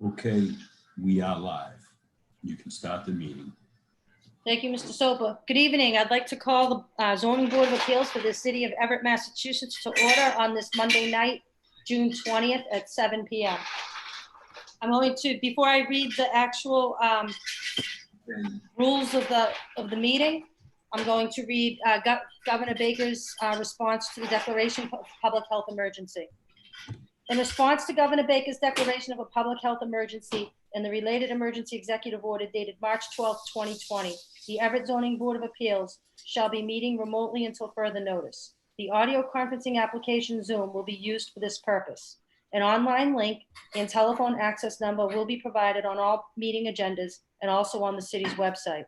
Okay, we are live. You can start the meeting. Thank you, Mr. Sopa. Good evening. I'd like to call the zoning board of appeals for the city of Everett, Massachusetts to order on this Monday night, June 20th at 7 p.m. I'm going to, before I read the actual rules of the meeting, I'm going to read Governor Baker's response to the declaration of public health emergency. In response to Governor Baker's declaration of a public health emergency and the related emergency executive order dated March 12, 2020, the Everett Zoning Board of Appeals shall be meeting remotely until further notice. The audio conferencing application Zoom will be used for this purpose. An online link and telephone access number will be provided on all meeting agendas and also on the city's website.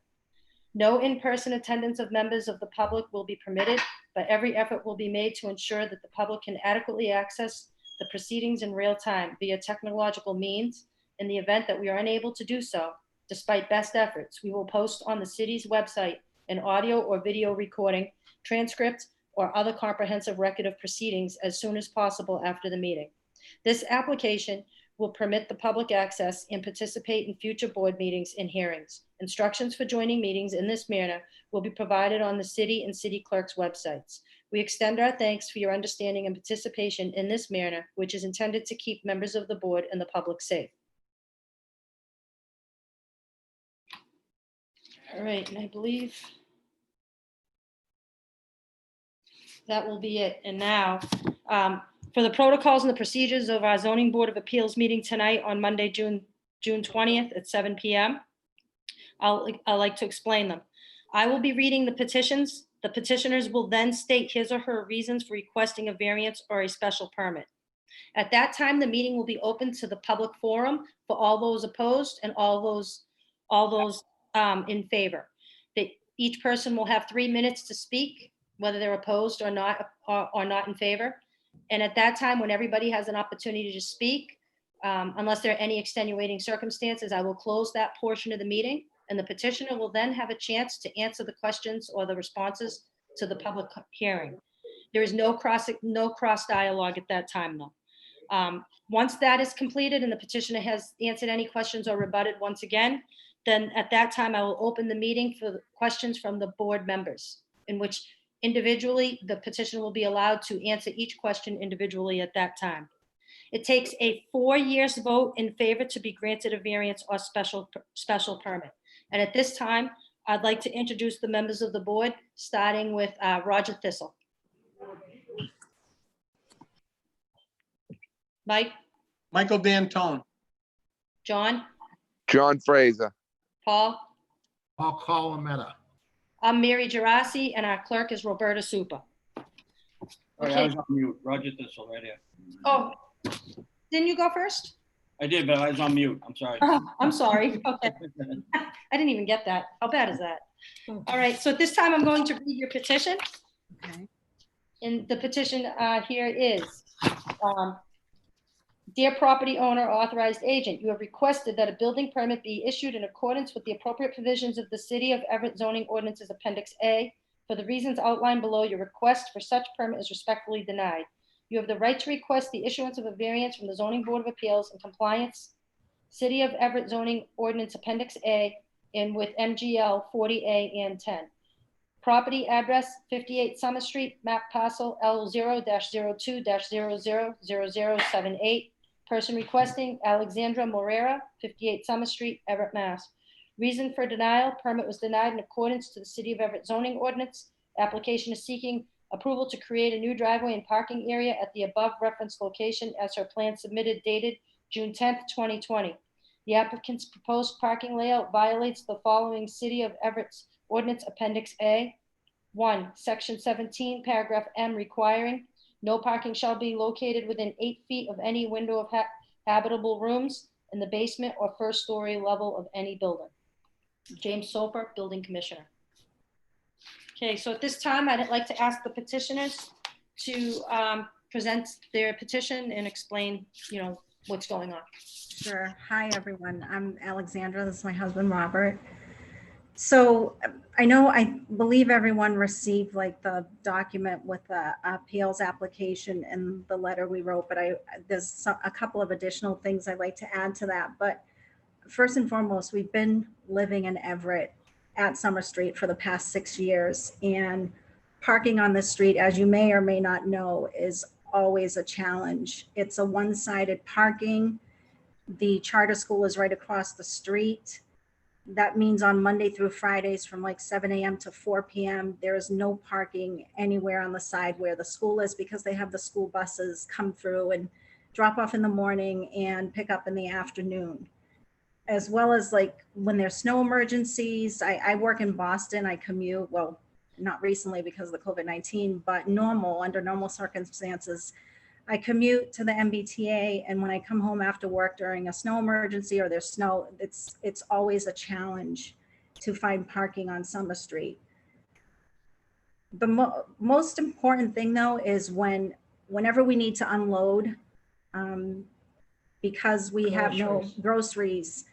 No in-person attendance of members of the public will be permitted, but every effort will be made to ensure that the public can adequately access the proceedings in real time via technological means. In the event that we are unable to do so, despite best efforts, we will post on the city's website an audio or video recording, transcript, or other comprehensive record of proceedings as soon as possible after the meeting. This application will permit the public access and participate in future board meetings and hearings. Instructions for joining meetings in this manner will be provided on the city and city clerk's websites. We extend our thanks for your understanding and participation in this manner, which is intended to keep members of the board and the public safe. All right, and I believe that will be it. And now, for the protocols and the procedures of our Zoning Board of Appeals meeting tonight on Monday, June 20th at 7 p.m., I'd like to explain them. I will be reading the petitions. The petitioners will then state his or her reasons for requesting a variance or a special permit. At that time, the meeting will be open to the public forum for all those opposed and all those in favor. Each person will have 3 minutes to speak, whether they're opposed or not in favor. And at that time, when everybody has an opportunity to speak, unless there are any extenuating circumstances, I will close that portion of the meeting, and the petitioner will then have a chance to answer the questions or the responses to the public hearing. There is no cross dialogue at that time, though. Once that is completed and the petitioner has answered any questions or rebutted once again, then at that time, I will open the meeting for questions from the board members, in which individually, the petitioner will be allowed to answer each question individually at that time. It takes a 4-year vote in favor to be granted a variance or special permit. And at this time, I'd like to introduce the members of the board, starting with Roger Thistle. Mike? Michael D'Antone. John? John Fraser. Paul? Paul Colometta. I'm Mary Gerasi, and our clerk is Roberta Supa. Sorry, I was on mute. Roger Thistle, right here. Oh, didn't you go first? I did, but I was on mute. I'm sorry. Oh, I'm sorry. Okay. I didn't even get that. How bad is that? All right. So at this time, I'm going to read your petition. Okay. And the petition here is, dear property owner, authorized agent, you have requested that a building permit be issued in accordance with the appropriate provisions of the City of Everett Zoning Ordinances Appendix A. For the reasons outlined below, your request for such permit is respectfully denied. You have the right to request the issuance of a variance from the Zoning Board of Appeals in compliance, City of Everett Zoning Ordinance Appendix A, and with MGL 40A and 10. Property address 58 Summer Street, map parcel L0-02-000078. Person requesting Alexandra Morera, 58 Summer Street, Everett, Mass. Reason for denial, permit was denied in accordance to the City of Everett zoning ordinance. Application is seeking approval to create a new driveway and parking area at the above referenced location as her plan submitted dated June 10th, 2020. The applicant's proposed parking layout violates the following City of Everett's Ordinance Appendix A. 1, Section 17, Paragraph M, requiring no parking shall be located within 8 feet of any window of habitable rooms in the basement or first story level of any building. James Soper, Building Commissioner. Okay, so at this time, I'd like to ask the petitioners to present their petition and explain, what's going on. Sure. Hi, everyone. I'm Alexandra. This is my husband, Robert. So I believe everyone received like the document with the appeals application and the letter we wrote, but there's a couple of additional things I'd like to add to that. But first and foremost, we've been living in Everett at Summer Street for the past 6 years. And parking on this street, as you may or may not know, is always a challenge. It's a one-sided parking. The charter school is right across the street. That means on Monday through Fridays from like 7 a.m. to 4 p.m., there is no parking anywhere on the side where the school is because they have the school buses come through and drop off in the morning and pick up in the afternoon. As well as like when there's snow emergencies, I work in Boston, I commute, well, not recently because of the COVID-19, but under normal circumstances, I commute to the MBTA, and when I come home after work during a snow emergency or there's snow, it's always a challenge to find parking on Summer Street. The most important thing though is whenever we need to unload, because we have no groceries,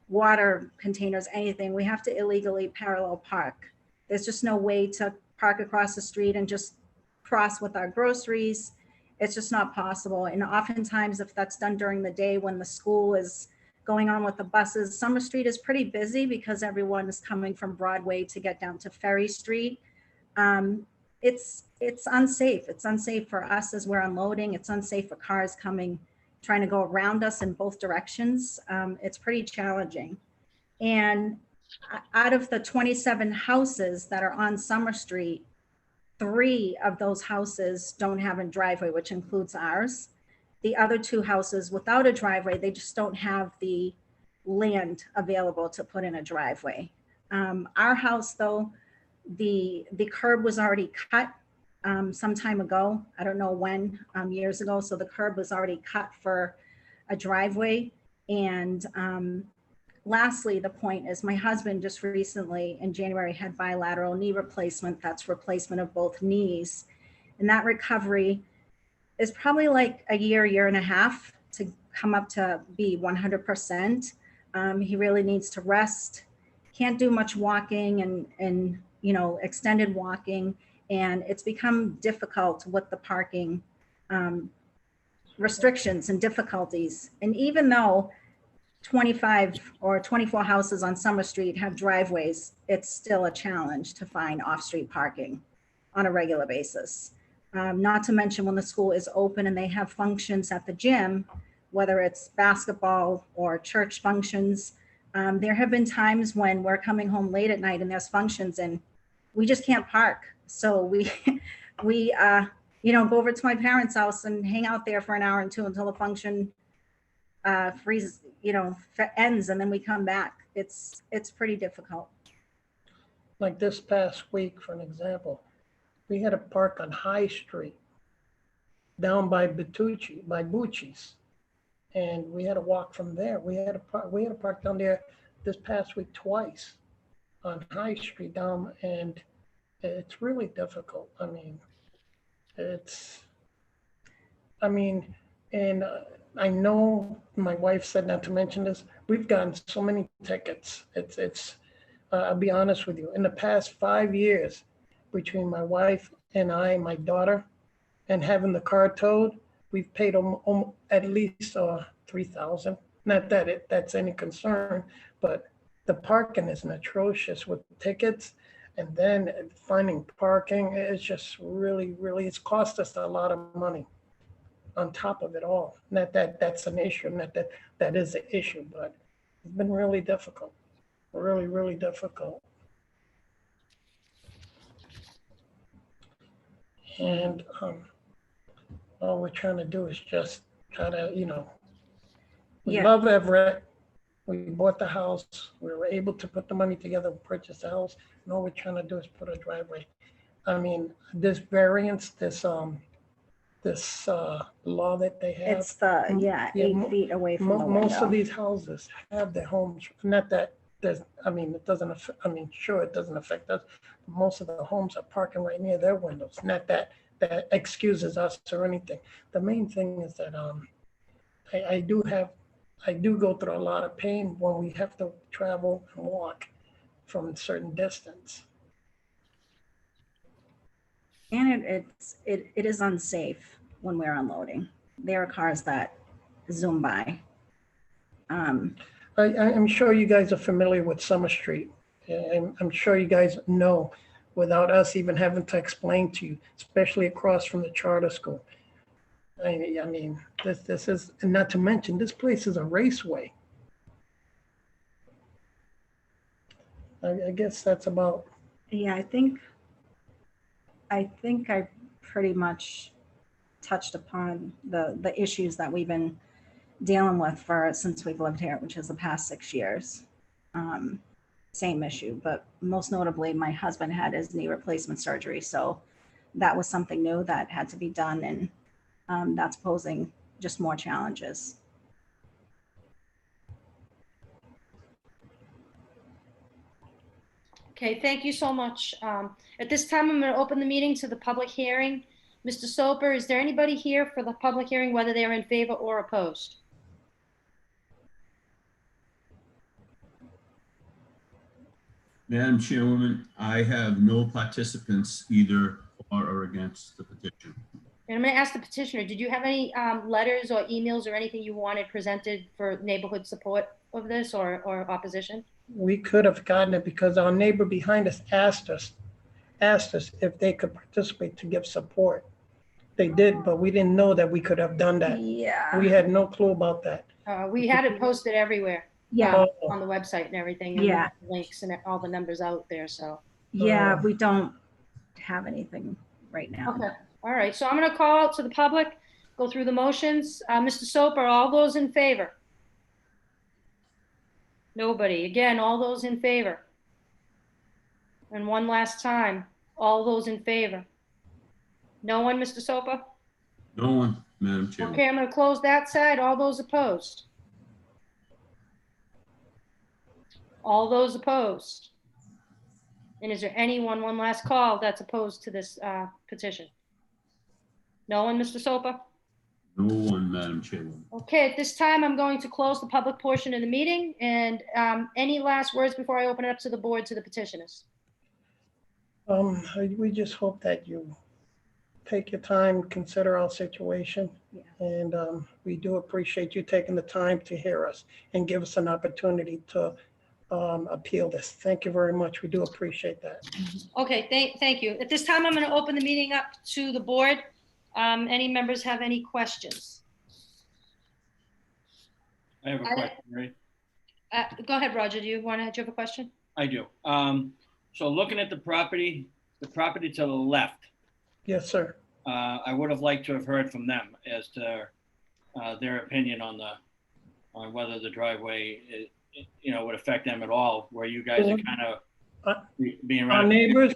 water containers, anything, we have to illegally parallel park. There's just no way to park across the street and just cross with our groceries. It's just not possible. And oftentimes if that's done during the day when the school is going on with the buses, Summer Street is pretty busy because everyone is coming from Broadway to get down to Ferry Street. It's unsafe. It's unsafe for us as we're unloading. It's unsafe for cars trying to go around us in both directions. It's pretty challenging. And out of the 27 houses that are on Summer Street, 3 of those houses don't have a driveway, which includes ours. The other 2 houses without a driveway, they just don't have the land available to put in a driveway. Our house though, the curb was already cut some time ago. I don't know when, years ago. So the curb was already cut for a driveway. And lastly, the point is my husband just recently in January had bilateral knee replacement. That's replacement of both knees. And that recovery is probably like a year and a half to come up to be 100%. He really needs to rest. Can't do much walking and extended walking. And it's become difficult with the parking restrictions and difficulties. And even though 25 or 24 houses on Summer Street have driveways, it's still a challenge to find off-street parking on a regular basis. Not to mention when the school is open and they have functions at the gym, whether it's basketball or church functions, there have been times when we're coming home late at night and there's functions and we just can't park. So we go over to my parents' house and hang out there for an hour and 2 until the function freezes, ends, and then we come back. It's pretty difficult. Like this past week, for an example, we had to park on High Street down by Bucci's, and we had to walk from there. We had to park down there this past week twice on High Street down, and it's really difficult. And I know my wife said not to mention this. We've gotten so many tickets. I'll be honest with you. In the past 5 years, between my wife and I, my daughter, and having the car towed, we've paid at least $3,000. Not that that's any concern, but the parking is atrocious with tickets, and then finding parking is just really, it's cost us a lot of money on top of it all. Not that that's an issue, not that is an issue, but it's been really difficult, really difficult. And all we're trying to do is just try to, we love Everett. We bought the house. We were able to put the money together, purchase the house. And all we're trying to do is put a driveway. This variance, this law that they have. It's 8 feet away from the window. Most of these houses have their homes, not that it doesn't affect, sure, it doesn't affect us. Most of the homes are parking right near their windows. Not that excuses us or anything. The main thing is that I do go through a lot of pain when we have to travel and walk. from a certain distance. And it is unsafe when we're unloading. There are cars that zoom by. I'm sure you guys are familiar with Summer Street. And I'm sure you guys know without us even having to explain to you, especially across from the charter school. I mean, this is, and not to mention, this place is a raceway. I guess that's about, Yeah, I think I pretty much touched upon the issues that we've been dealing with since we've lived here, which is the past 6 years. Same issue, but most notably, my husband had his knee replacement surgery, so that was something new that had to be done, and that's posing just more challenges. Okay, thank you so much. At this time, I'm going to open the meeting to the public hearing. Mr. Soper, is there anybody here for the public hearing, whether they're in favor or opposed? Madam Chairwoman, I have no participants either for or against the petition. And I'm going to ask the petitioner, did you have any letters or emails or anything you wanted presented for neighborhood support of this or opposition? we could have gotten it because our neighbor behind us asked us if they could participate to give support. They did, but we didn't know that we could have done that. Yeah. We had no clue about that. We had it posted everywhere. Yeah. On the website and everything. Yeah. And links and all the numbers out there, so. Yeah, we don't have anything right now. Okay, all right, so I'm gonna call out to the public, go through the motions. Mr. Soper, all those in favor? Nobody. Again, all those in favor? And one last time, all those in favor? No one, Mr. Soper? No one, Madam Chairwoman. Okay, I'm gonna close that side. All those opposed? All those opposed? And is there anyone, one last call, that's opposed to this petition? No one, Mr. Soper? No one, Madam Chairwoman. Okay, at this time, I'm going to close the public portion of the meeting. And any last words before I open it up to the board, to the petitioners? We just hope that you take your time, consider our situation. Yeah. And we do appreciate you taking the time to hear us and give us an opportunity to appeal this. Thank you very much. We do appreciate that. Okay, thank you. At this time, I'm going to open the meeting up to the board. Any members have any questions? I have a question, right? Go ahead, Roger. Do you have a question? I do. So looking at the property to the left, Yes, sir. I would have liked to have heard from them as to their opinion on whether the driveway, would affect them at all, where you guys are kind of being Our around. neighbors,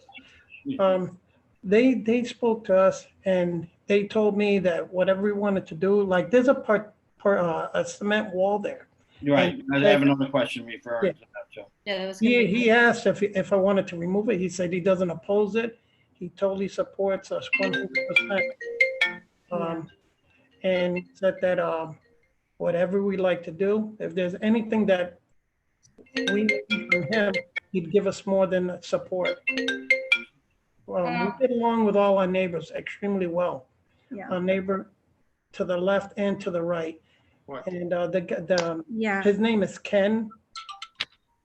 they spoke to us and they told me that whatever we wanted to do, like there's a cement wall there. You're right. I have another question referring to that too. Yeah, that was gonna be- He asked if I wanted to remove it. He said he doesn't oppose it. He totally supports us 100%. And said that whatever we like to do, if there's anything that we need from him, he'd give us more than support. We get along with all our neighbors extremely well. Yeah. Our neighbor to the left and to the right. What? And Yeah. his name is Ken.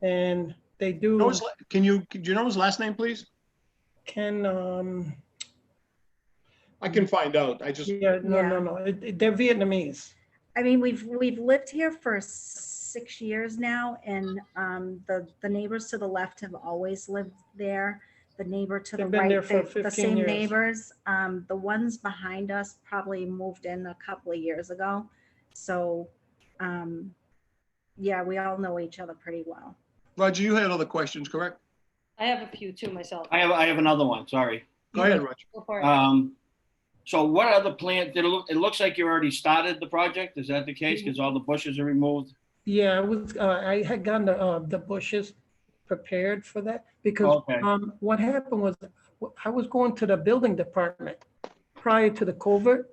And they do. Do you know his last name, please? Ken, I can find out. I just, yeah, no. They're Vietnamese. I mean, we've lived here for 6 years now, and the neighbors to the left have always lived there. The neighbor to the They've been right, there for the 15 same years. neighbors. The ones behind us probably moved in a couple of years ago. So, yeah, we all know each other pretty well. Roger, you had other questions, correct? I have a few too myself. I have another one. Sorry. Go ahead, Roger. Go for it. So what other plant? It looks like you already started the project. Is that the case? Because all the bushes are removed. Yeah, I had gotten the bushes prepared for that because Okay. what happened was I was going to the building department prior to the culvert.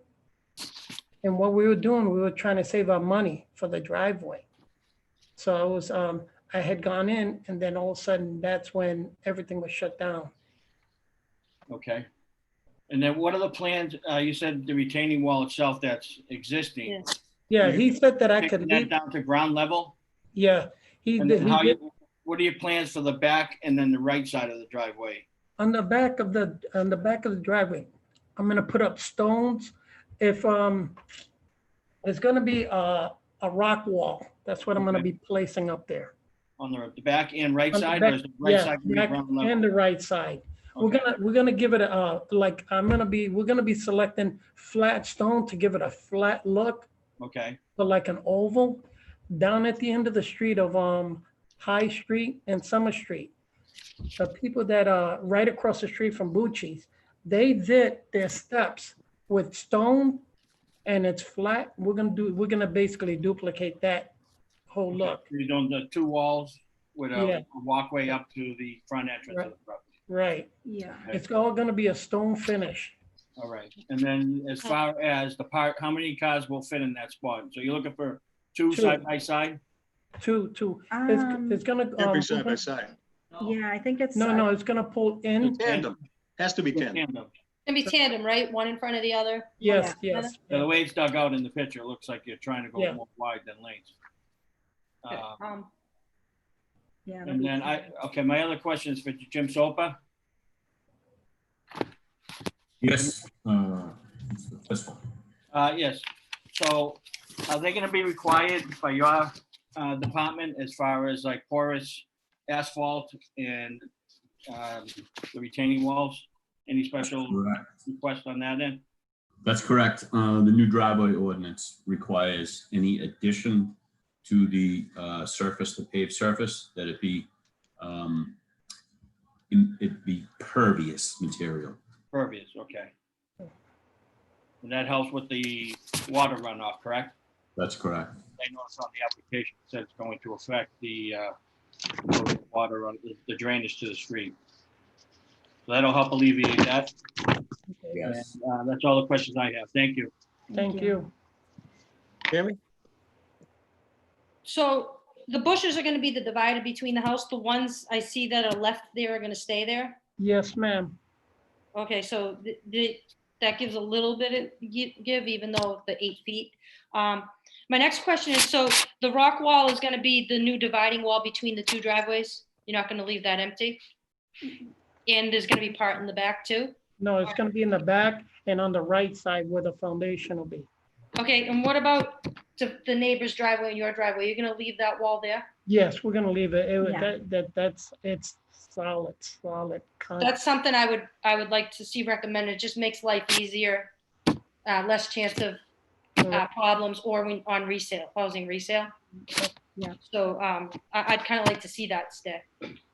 And what we were doing, we were trying to save our money for the driveway. So I had gone in, and then all of a sudden, that's when everything was shut down. Okay. And then what are the plans? You said the retaining wall itself that's existing. Yeah. Yeah, he said that I Taking could that leave. down to ground level? Yeah, he And did. then He how did. what are your plans for the back and then the right side of the driveway? On the back of the driveway, I'm gonna put up stones. If there's gonna be a rock wall, that's what I'm gonna Okay. be placing up there. On the back and right On the side, back- or is the right yeah, side gonna be back ground and level? the right side. Okay. We're gonna give it a like we're gonna be selecting flat stone to give it a flat look, Okay, but like an oval down at the end of the street of High Street and Summer Street. The people that are right across the street from Bucci's, they did their steps with stone and it's flat. We're gonna basically duplicate that whole look. you're doing the two walls with Yeah. a walkway up to the front entrance of the property. Right. Yeah. It's all gonna be a stone finish. All right, and then as far as the park, how many cars will fit in that spot? So you're looking for two Two. side by side? Two. It's gonna. Can't be side by side. Yeah, I think it's. No, it's gonna pull in. Tandem, has to be tandem. Tandem. Can be tandem, right? One in front of the other. Yes, Yeah. yes. So the way it's dug out in the picture, it looks like you're trying to go Yeah. more wide than length. Yeah. it'll And be then tandem. okay, my other question is for Jim Sopa. Yes. This one. Yes, so are they gonna be required by your department as far as like porous asphalt and the retaining walls? Any special Correct. request on that end? That's correct. The new driveway ordinance requires any addition to the surface, the paved surface, that it be pervious material. Pervious, okay. And that helps with the water runoff, correct? That's correct. I noticed on the application, it says it's going to affect the water, the drainage to the street. So that'll help alleviate that. Yes. And, that's all the questions I have. Thank you. Thank you. Tammy? So the bushes are gonna be the divider between the house. The ones I see that are left there are gonna stay there. Yes, ma'am. Okay, so that gives a little bit of give, even though the 8 feet. My next question is, so the rock wall is gonna be the new dividing wall between the two driveways? You're not gonna leave that empty? And there's gonna be part in the back too? No, it's gonna be in the back and on the right side where the foundation will be. Okay, and what about the neighbor's driveway and your driveway? You're gonna leave that wall there? Yes, we're gonna leave it. Yeah. It's solid. That's something I would like to see recommended. It just makes life easier, less chance of problems or when on resale, housing resale. Yeah. So I'd kind of like to see that stay.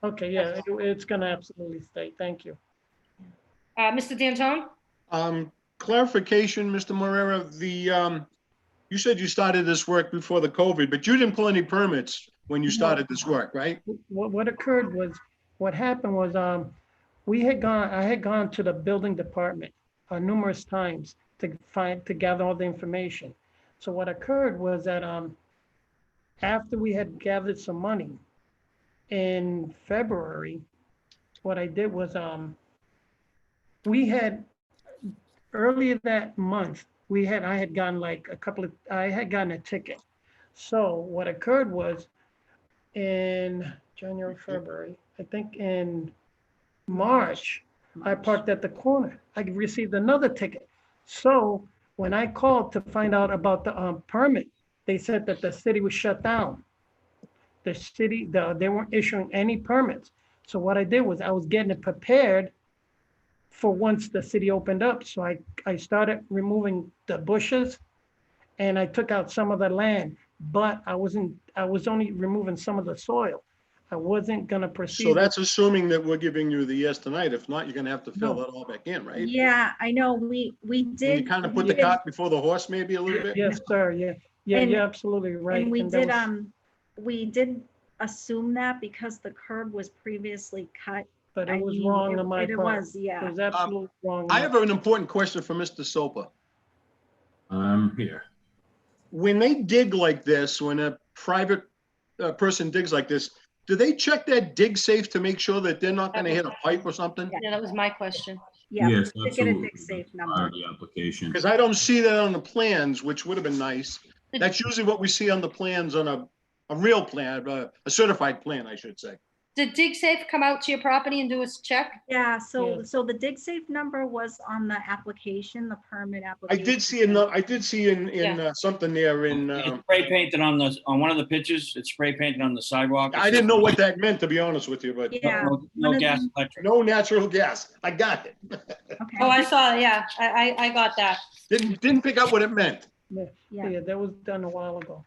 Okay, yeah, it's gonna absolutely stay. Thank you. Mr. D'Antoni? Clarification, Mr. Morera, you said you started this work before the COVID, but you didn't pull any permits when you started this work, right? What occurred was, what happened was, I had gone to the building department numerous times to gather all the information. So what occurred was that after we had gathered some money in February, what I did was we had earlier that month, I had gotten a ticket. So what occurred was in January, February, I think in March, I parked at the corner. I received another ticket. So when I called to find out about the permit, they said that the city was shut down. The city, they weren't issuing any permits. So what I did was I was getting it prepared for once the city opened up. So I started removing the bushes and I took out some of the land, but I was only removing some of the soil. I wasn't gonna proceed. So that's assuming that we're giving you the yes tonight. If not, you're gonna have to fill No. that all back in, right? Yeah, I know, we Can did. you kind of put the cart before the horse maybe a little bit? Yes, sir, yeah. Yeah, And- you're absolutely right. And that we did assume that because the curb was previously cut. But I it was mean, wrong on my it part. was, It yeah. was absolutely wrong. I have an important question for Mr. Sopa. I'm here. When they dig like this, when a private person digs like this, do they check that dig safe to make sure that they're not gonna hit a pipe or something? Yeah, that was my question. Yeah. Yes, to get a absolutely. dig safe Part number. of the application. Because I don't see that on the plans, which would have been nice. That's usually what we see on the plans on a real plan, a certified plan, I should say. Did Dig Safe come out to your property and do a check? Yeah, so, Yeah. so the dig safe number was on the application, the permit I application. did see in something there in, It's spray painted on one of the pictures. It's spray painted on the sidewalk. I didn't know what that meant, to be honest with you, but Yeah. No one of gas, them- electric. no natural gas. I got it. Okay. Oh, I saw, yeah, I got that. Didn't pick up what it meant. Yeah. Yeah, that was done a while ago.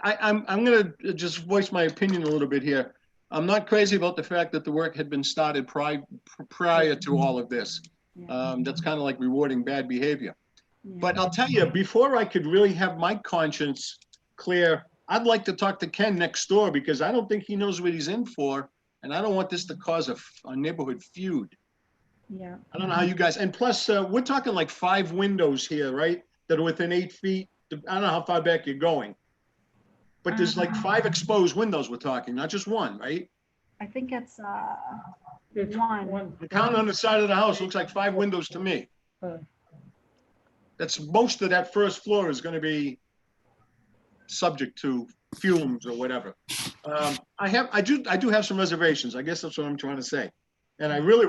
I'm gonna just voice my opinion a little bit here. I'm not crazy about the fact that the work had been started prior to all of this. That's kind of like rewarding bad behavior. Yeah. But I'll tell you, before I could really have my conscience clear, I'd like to talk to Ken next door because I don't think he knows what he's in for. And I don't want this to cause a neighborhood feud. Yeah. I don't know how you guys, and plus, we're talking like 5 windows here, right? That are within 8 feet. I don't know how far back you're going. But there's like 5 exposed windows we're talking, not just one, right? I think it's, It's One. The count on the side of the house looks like 5 windows to me. Uh. That's most of that first floor is gonna be subject to fumes or whatever. I do have some reservations. I guess that's what I'm trying to say. And I really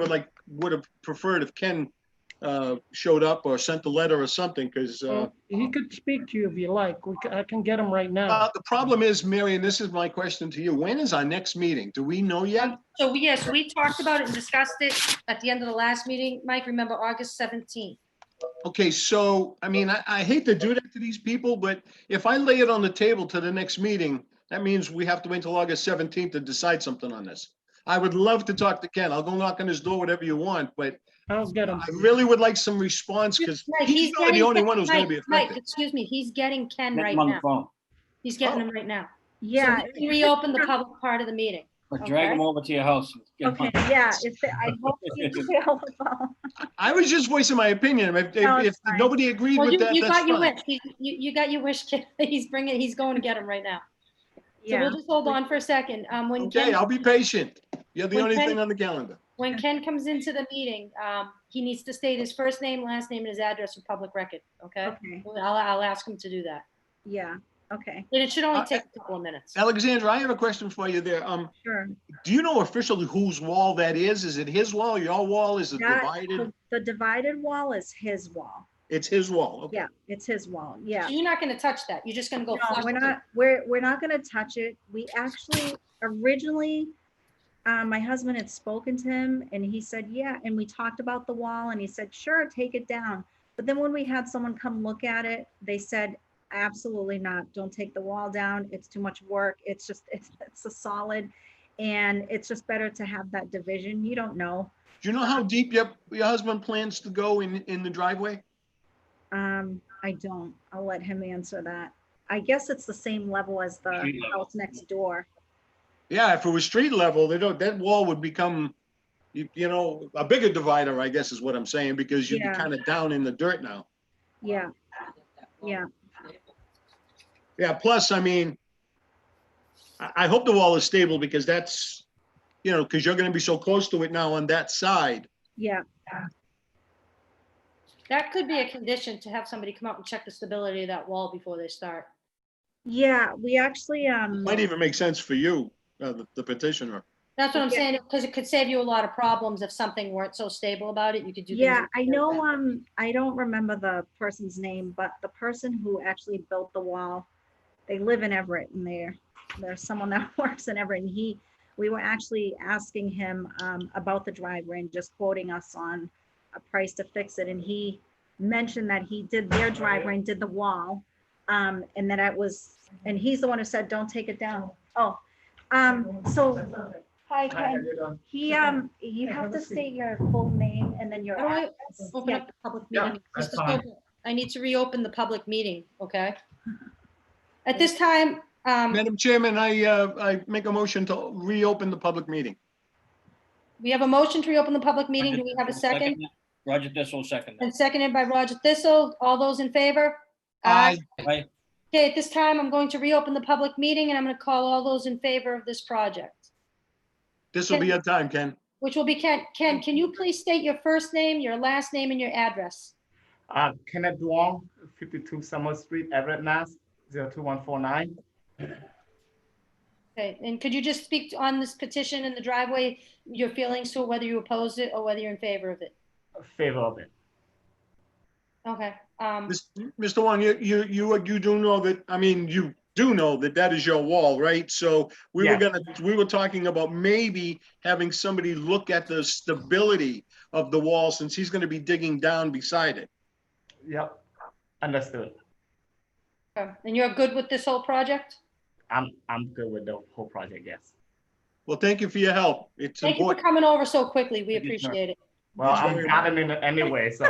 would have preferred if Ken showed up or sent a letter or something, because Well, he could speak to you if you like. I can get him right now. the problem is, Mary, and this is my question to you, when is our next meeting? Do we know yet? So yes, we talked about it and discussed it at the end of the last meeting. Mike, remember August 17th? Okay, so, I mean, I hate to do that to these people, but if I lay it on the table to the next meeting, that means we have to wait until August 17th to decide something on this. I would love to talk to Ken. I'll go knock on his door, whatever you want, but I'll get him. I really would like some response, because Mike, he's really the getting only Ken- one who's gonna be Mike, affected. excuse me, he's getting Ken Get right him on the now. phone. He's getting Oh. him right now. yeah. So we can reopen the public part of the meeting. Or drag Okay. him over to your house. and get him Okay, on- yeah, I hope he's available. I was just voicing my opinion. No, If it's fine. nobody agreed Well, with that, you that's got your fine. wish. You got your wish, Ken. He's going to get him right now. So Yeah, we'll just hold on for a second. When Okay, Ken, I'll be patient. You're the When only Ken- thing on the calendar. when Ken comes into the meeting, he needs to state his first name, last name, and his address for public record, okay? okay, I'll ask him to do that. yeah, okay, And it should only take a couple of minutes. Alexandra, I have a question for you there. sure. Do you know officially whose wall that is? Is it his wall, your wall? Is it That- divided? The divided wall is his wall. It's his wall. Okay. Yeah, it's his wall, yeah. So you're not gonna touch that. You're just gonna go No, flush. we're not gonna touch it. We actually originally, my husband had spoken to him and he said, yeah, and we talked about the wall and he said, sure, take it down. But then when we had someone come look at it, they said, absolutely not. Don't take the wall down. It's too much work. It's just, it's a solid. And it's just better to have that division. You don't know. Do you know how deep your husband plans to go in the driveway? I don't. I'll let him answer that. I guess it's the same level as the Street level. house next door. Yeah, if it was street level, that wall would become, you know, a bigger divider, I guess is what I'm saying, because you'd be Yeah. kind of down in the dirt now. Yeah, yeah. Yeah, plus, I mean, I hope the wall is stable because that's, you know, because you're gonna be so close to it now on that side. Yeah, That could be a condition to have somebody come out and check the stability of that wall before they start. yeah, we actually, Might even make sense for you, the petitioner. That's what I'm Yeah. saying, because it could save you a lot of problems if something weren't so stable about it. You could do. things yeah, like I that. know, I don't remember the person's name, but the person who actually built the wall, they live in Everett and there's someone that works in Everett and we were actually asking him, about the driveway and just quoting us on a price to fix it. And he mentioned that he did their driveway and did the wall. And that it was, and he's the one who said, don't take it down. Oh, so, hi, Ken. You have to state your full name and then your How do I address. open Yeah. up the public Yeah, meeting? that's Mr. fine. Stoker, I need to reopen the public meeting, okay? At this time, Madam Chairman, I make a motion to reopen the public meeting. we have a motion to reopen the public meeting. Do we have a second? Roger Dissel, second. And seconded by Roger Thistle. All those in favor? Aye. Aye. Okay, at this time, I'm going to reopen the public meeting and I'm going to call all those in favor of this project, This will be your time, Ken. which will be Ken. Ken, can you please state your first name, your last name, and your address? Kenneth Wong, 52 Summer Street, Everett, Mass. 02149. Okay, and could you just speak on this petition and the driveway, your feelings to whether you oppose it or whether you're in favor of it? Favor of it. Okay, Mr. Wong, you do know that, I mean, you do know that that is your wall, right? So we were Yeah. we were talking about maybe having somebody look at the stability of the wall since he's gonna be digging down beside it. Yep. Understood. okay. And you're good with this whole project? I'm good with the whole project, yes. Well, thank you for your help. It's Thank you for important. coming over so quickly. We Thank you, sir. appreciate it. Well, I'm very gardening anyway, so.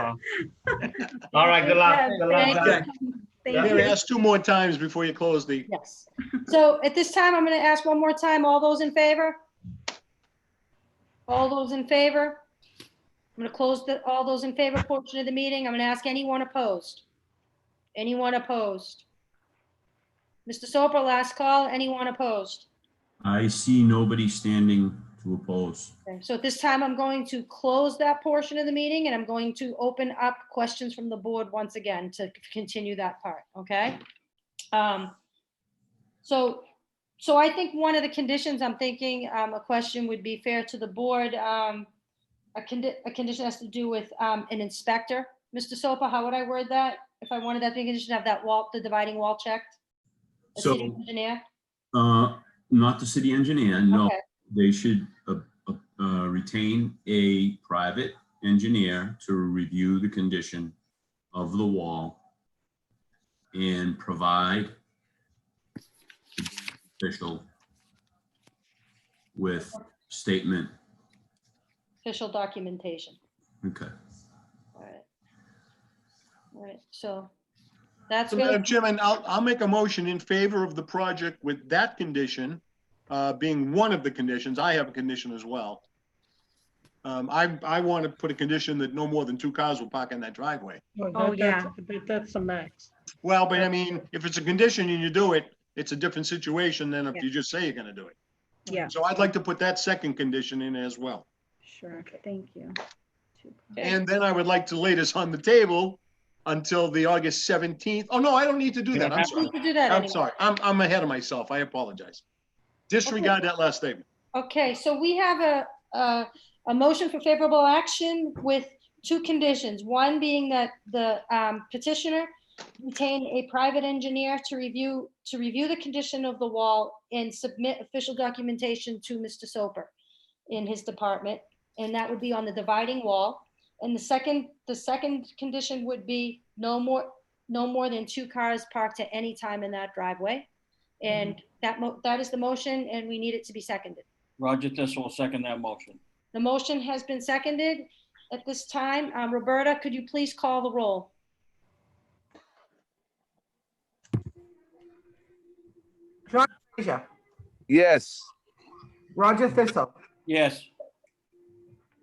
All right, good luck. Good luck. Thank guys. you. Thank Yeah. Mary, you. ask 2 more times before you close the, Yes. So at this time, I'm going to ask one more time, all those in favor? All those in favor? I'm going to close all those in favor portion of the meeting. I'm going to ask anyone opposed. Anyone opposed? Mr. Soper, last call. Anyone opposed? I see nobody standing to oppose. Okay, so at this time, I'm going to close that portion of the meeting and I'm going to open up questions from the board once again to continue that part, okay? So I think one of the conditions I'm thinking, a question would be fair to the board. A condition has to do with an inspector. Mr. Sopa, how would I word that? If I wanted that condition to have that wall, the dividing wall checked? A So- city engineer? Not the city engineer, no. Okay. They should retain a private engineer to review the condition of the wall and provide the official with statement. Official documentation. Okay. All right. All right, so that's so, good. Madam Chairman, I'll make a motion in favor of the project with that condition being one of the conditions. I have a condition as well. I want to put a condition that no more than 2 cars will park in that driveway. Oh, yeah. That's the max. Well, but I mean, if it's a condition and you do it, it's a different situation than if Yeah. you just say you're gonna do it. Yeah, So I'd like to put that second condition in as well. sure. Thank you. Okay. And then I would like to lay this on the table until the August 17th. Oh, no, I don't need to do that. I'm We sorry. need to do that I'm anyway. sorry. I'm ahead of myself. I apologize. Disregard that last statement. Okay, so we have a motion for favorable action with 2 conditions. One being that the petitioner retain a private engineer to review the condition of the wall and submit official documentation to Mr. Soper in his department, and that would be on the dividing wall. And the second condition would be no more than 2 cars parked at any time in that driveway. And that is the motion, and we need it to be seconded. Roger Thistle will second that motion. The motion has been seconded. At this time, Roberta, could you please call the roll? John Frazier, Yes. Roger Thistle, Yes,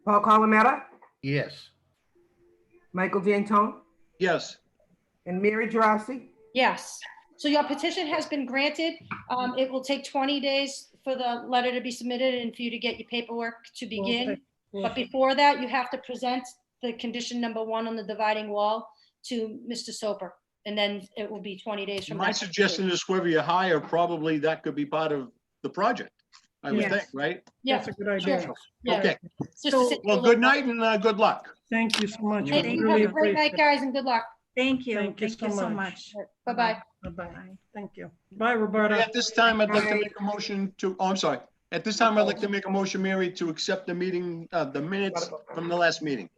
Paul Colometta, Yes. Michael D'Antoni, Yes. and Mary Jarossi. Yes. So your petition has been granted. It will take 20 days for the letter to be submitted and for you to get your paperwork to begin. But before that, you have to present the condition number 1 on the dividing wall to Mr. Soper. And then it will be 20 days from My that. suggestion is whoever you hire, probably that could be part of the project. I would Yes. think, right? Yeah, That's a good idea. sure. Yeah. Okay. Just to So- save Well, a good little- night and good luck. Thank you so much. Thank We you. really Have a great night, appreciate it. guys, and good luck. Thank you. Thank you Thank you so so much. much. Bye-bye. Bye-bye. Thank you. Bye, Roberta. At this time, I'd like to make a motion to, oh, I'm sorry. At this time, I'd like to make a motion, Mary, to accept the meeting, the minutes from the last meeting.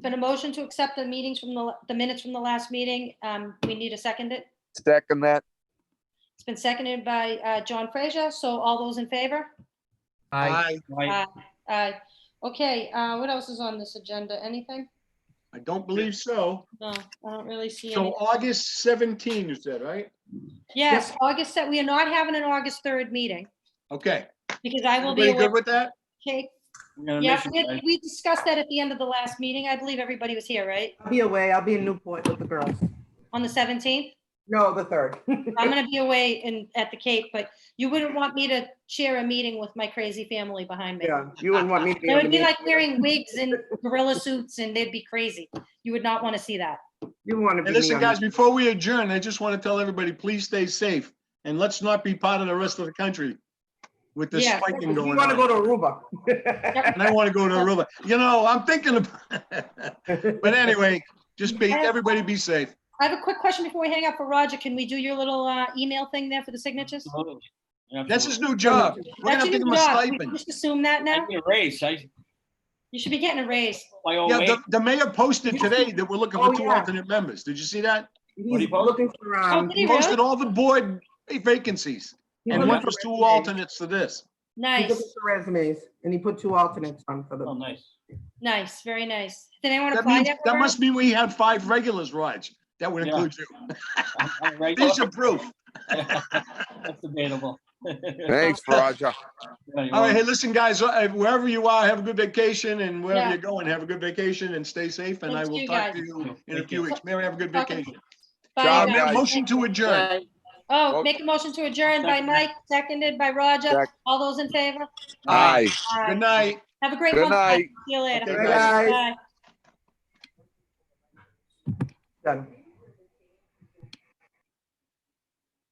Been a motion to accept the meetings from the minutes from the last meeting. We need to second it. Second that. It's been seconded by John Frazier. So all those in favor? I right, Okay, what else is on this agenda? Anything? don't believe so. No, I don't really see So any. August 17, you said, right? Yes, August, we are not having an August 3rd meeting Okay. because I will be Everybody away. good with that? Okay, we're gonna yeah, miss you guys. we discussed that at the end of the last meeting. I believe everybody was here, right? I'll be away. I'll be in Newport with the girls. On the 17th? No, the 3rd. I'm gonna be away at the Cape, but you wouldn't want me to share a meeting with my crazy family behind me. Yeah, you wouldn't want me to be It on the would be meeting. like wearing wigs and gorilla suits and they'd be crazy. You would not want to see that. You want to be Hey, me listen, on guys, the- before we adjourn, I just want to tell everybody, please stay safe. And let's not be part of the rest of the country with this Yeah. spiking You going want to go on. to Aruba. And I want to go to Aruba. You know, I'm thinking about, but anyway, everybody be safe. I have a quick question before we hang up for Roger. Can we do your little email thing there for the signatures? Absolutely. That's his new job. We're gonna That's have to your give him new a job. We stipend. just assume that I now? get a raise. You should be getting a raise. My old Yeah, age. the mayor posted today that we're looking Oh, for 2 yeah. alternate members. Did you see that? What do He's you post? looking for, Oh, did He he really? posted all the board vacancies he's and looking went for for 2 resumes. alternates to this. He's Nice, looking for resumes, and he put 2 alternates on for Oh, the. nice. nice, very nice. Did anyone That apply means, yet? that Roberta? must mean we had 5 regulars, Raj. That would Yeah. include you. I'm regular. These are proof. That's debatable. Thanks, Roger. All right, hey, listen, guys, wherever you are, have a good vacation, and wherever Yeah. you're going, have a good vacation and stay safe, and I Thanks to will you talk guys. to you in a Thank few you. weeks. Mary, have a good Talking- vacation. Bye, Ciao, you Make a guys. motion to adjourn. Oh, make a motion to adjourn by Mike, seconded by Roger. Sec- All those in favor? Aye. Aye. Good night. Have a great Good month. guys. night. See you later. Okay, Bye, guys. Bye. Done.